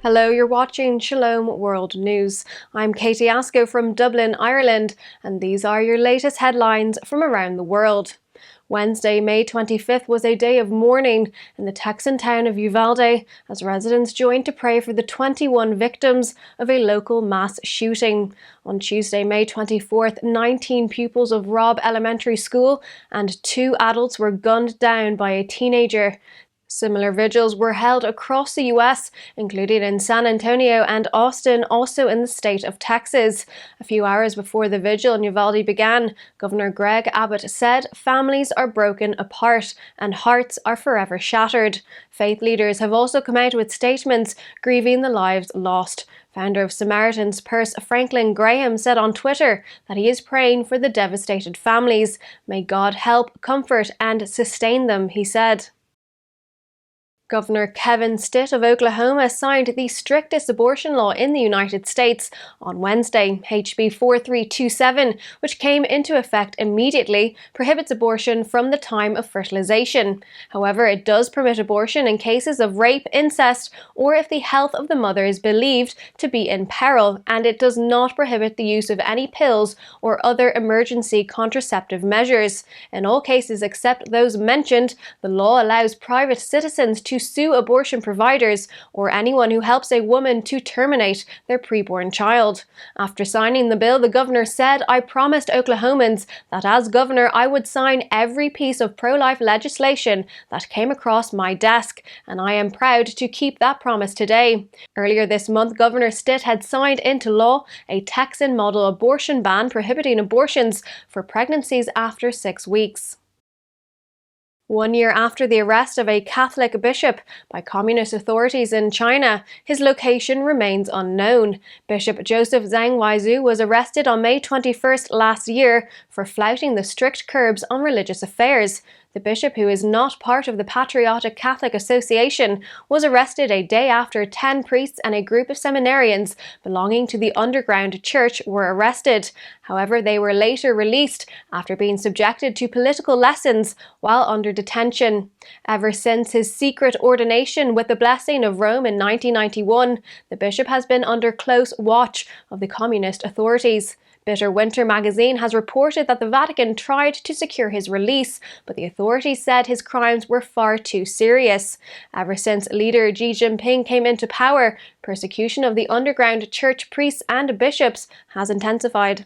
Hello, you're watching Shalom World News. I'm Katie Asco from Dublin, Ireland, and these are your latest headlines from around the world. Wednesday, May 25th was a day of mourning in the Texan town of Uvalde as residents joined to pray for the 21 victims of a local mass shooting. On Tuesday, May 24th, 19 pupils of Robb Elementary School and 2 adults were gunned down by a teenager. Similar vigils were held across the U.S., including in San Antonio and Austin, also in the state of Texas. A few hours before the vigil in Uvalde began, Governor Greg Abbott said families are broken apart and hearts are forever shattered. Faith leaders have also come out with statements grieving the lives lost. Founder of Samaritan's Purse, Franklin Graham, said on Twitter that he is praying for the devastated families. May God help, comfort, and sustain them, he said. Governor Kevin Stitt of Oklahoma signed the strictest abortion law in the United States on Wednesday. HB 4327, which came into effect immediately, prohibits abortion from the time of fertilization. However, it does permit abortion in cases of rape, incest, or if the health of the mother is believed to be in peril, and it does not prohibit the use of any pills or other emergency contraceptive measures. In all cases except those mentioned, the law allows private citizens to sue abortion providers or anyone who helps a woman to terminate their preborn child. After signing the bill, the governor said, "I promised Oklahomans that as governor I would sign every piece of pro-life legislation that came across my desk, and I am proud to keep that promise today." Earlier this month, Governor Stitt had signed into law a Texan model abortion ban prohibiting abortions for pregnancies after 6 weeks. 1 year after the arrest of a Catholic bishop by communist authorities in China, his location remains unknown. Bishop Joseph Zhang Weizhu was arrested on May 21st last year for flouting the strict curbs on religious affairs. The bishop, who is not part of the Patriotic Catholic Association, was arrested a day after 10 priests and a group of seminarians belonging to the underground church were arrested. However, they were later released after being subjected to political lessons while under detention. Ever since his secret ordination with the blessing of Rome in 1991, the bishop has been under close watch of the communist authorities. Bitter Winter magazine has reported that the Vatican tried to secure his release, but the authorities said his crimes were far too serious. Ever since leader Xi Jinping came into power, persecution of the underground church priests and bishops has intensified.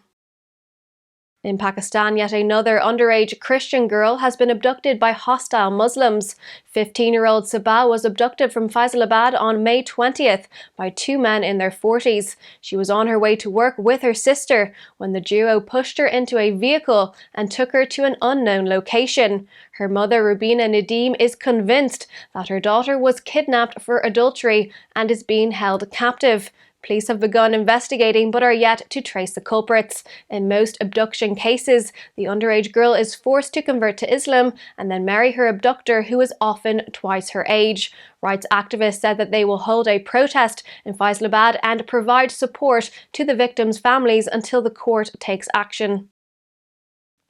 In Pakistan, yet another underage Christian girl has been abducted by hostile Muslims. 15-year-old Sabah was abducted from Faisalabad on May 20th by 2 men in their 40s. She was on her way to work with her sister when the duo pushed her into a vehicle and took her to an unknown location. Her mother, Rubina Nadeem, is convinced that her daughter was kidnapped for adultery and is being held captive. Police have begun investigating but are yet to trace the culprits. In most abduction cases, the underage girl is forced to convert to Islam and then marry her abductor, who is often twice her age. Rights activists said that they will hold a protest in Faisalabad and provide support to the victims' families until the court takes action.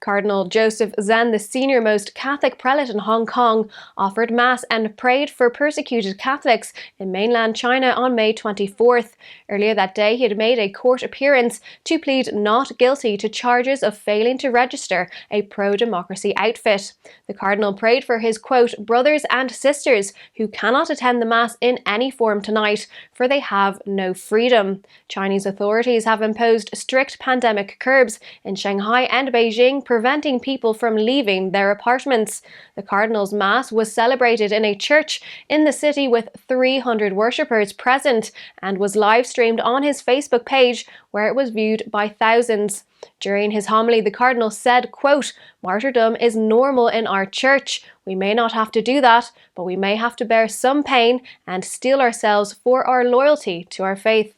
Cardinal Joseph Zhang, the senior-most Catholic prelate in Hong Kong, offered Mass and prayed for persecuted Catholics in mainland China on May 24th. Earlier that day, he had made a court appearance to plead not guilty to charges of failing to register a pro-democracy outfit. The Cardinal prayed for his, quote, brothers and sisters who cannot attend the Mass in any form tonight, for they have no freedom. Chinese authorities have imposed strict pandemic curbs in Shanghai and Beijing, preventing people from leaving their apartments. The Cardinal's Mass was celebrated in a church in the city with 300 worshippers present and was live-streamed on his Facebook page, where it was viewed by thousands. During his homily, the Cardinal said, quote, martyrdom is normal in our church. We may not have to do that, but we may have to bear some pain and steel ourselves for our loyalty to our faith.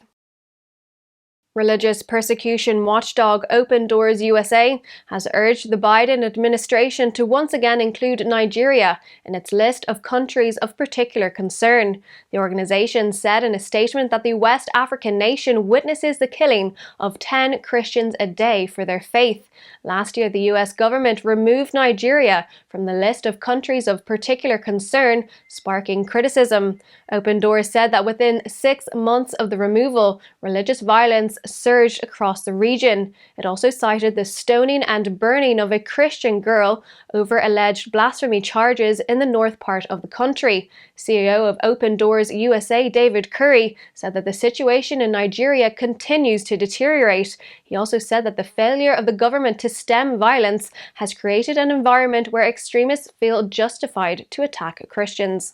Religious persecution watchdog Open Doors USA has urged the Biden administration to once again include Nigeria in its list of countries of particular concern. The organization said in a statement that the West African nation witnesses the killing of 10 Christians a day for their faith. Last year, the US government removed Nigeria from the list of countries of particular concern, sparking criticism. Open Doors said that within 6 months of the removal, religious violence surged across the region. It also cited the stoning and burning of a Christian girl over alleged blasphemy charges in the north part of the country. CEO of Open Doors USA, David Curry, said that the situation in Nigeria continues to deteriorate. He also said that the failure of the government to stem violence has created an environment where extremists feel justified to attack Christians.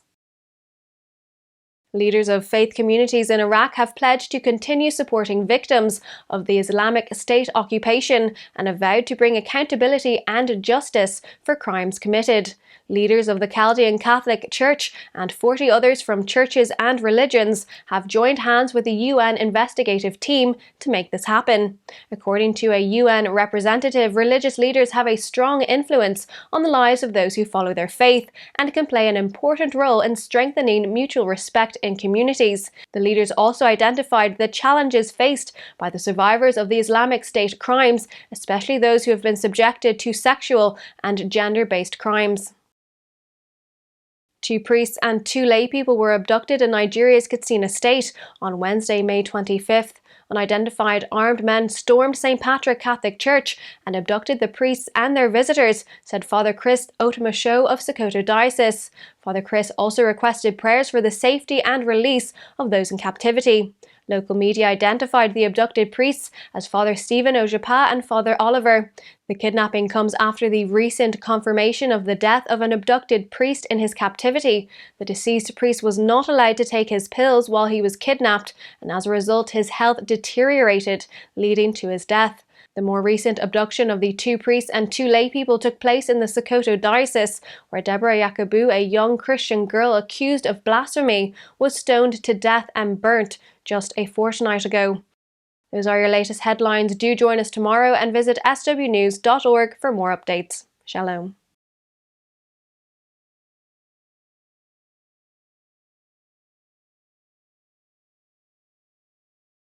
Leaders of faith communities in Iraq have pledged to continue supporting victims of the Islamic State occupation and have vowed to bring accountability and justice for crimes committed. Leaders of the Chaldean Catholic Church and 40 others from churches and religions have joined hands with the UN investigative team to make this happen. According to a UN representative, religious leaders have a strong influence on the lives of those who follow their faith and can play an important role in strengthening mutual respect in communities. The leaders also identified the challenges faced by the survivors of the Islamic State crimes, especially those who have been subjected to sexual and gender-based crimes. 2 priests and 2 laypeople were abducted in Nigeria's Katsina state on Wednesday, May 25th. Unidentified armed men stormed St. Patrick Catholic Church and abducted the priests and their visitors, said Father Chris Otomasho of Sokoto Diocese. Father Chris also requested prayers for the safety and release of those in captivity. Local media identified the abducted priests as Father Stephen Ojapa and Father Oliver. The kidnapping comes after the recent confirmation of the death of an abducted priest in his captivity. The deceased priest was not allowed to take his pills while he was kidnapped, and as a result his health deteriorated, leading to his death. The more recent abduction of the 2 priests and 2 laypeople took place in the Sokoto Diocese, where Deborah Yakubu, a young Christian girl accused of blasphemy, was stoned to death and burnt just a fortnight ago. Those are your latest headlines. Do join us tomorrow and visit swnews.org for more updates. Shalom.